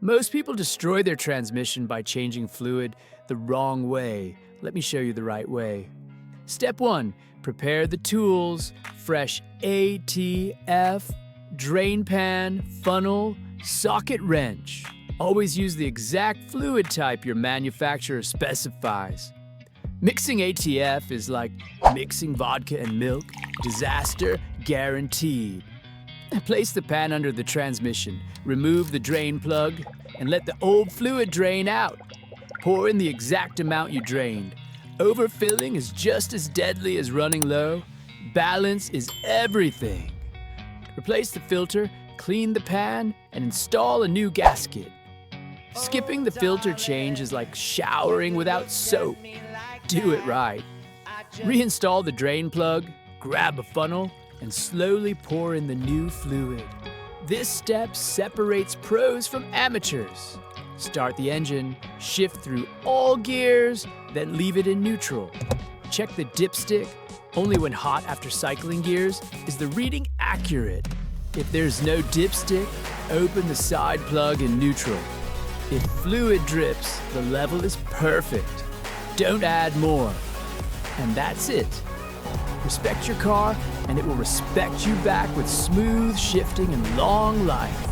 Most people destroy their transmission by changing fluid the wrong way. Let me show you the right way. Step 1. Prepare the tools: fresh ATF, drain pan, funnel, socket wrench. Always use the exact fluid type your manufacturer specifies. Mixing ATF is like mixing vodka and milk. Disaster guaranteed. Place the pan under the transmission, remove the drain plug, and let the old fluid drain out. Pour in the exact amount you drained. Overfilling is just as deadly as running low. Balance is everything. Replace the filter, clean the pan, and install a new gasket. Skipping the filter change is like showering without soap. Do it right. Reinstall the drain plug, grab a funnel, and slowly pour in the new fluid. This step separates pros from amateurs. Start the engine, shift through all gears, then leave it in neutral. Check the dipstick. Only when hot after cycling gears is the reading accurate. If there's no dipstick, open the side plug in neutral. If fluid drips, the level is perfect. Don't add more. And that's it. Respect your car, and it will respect you back with smooth shifting and long life.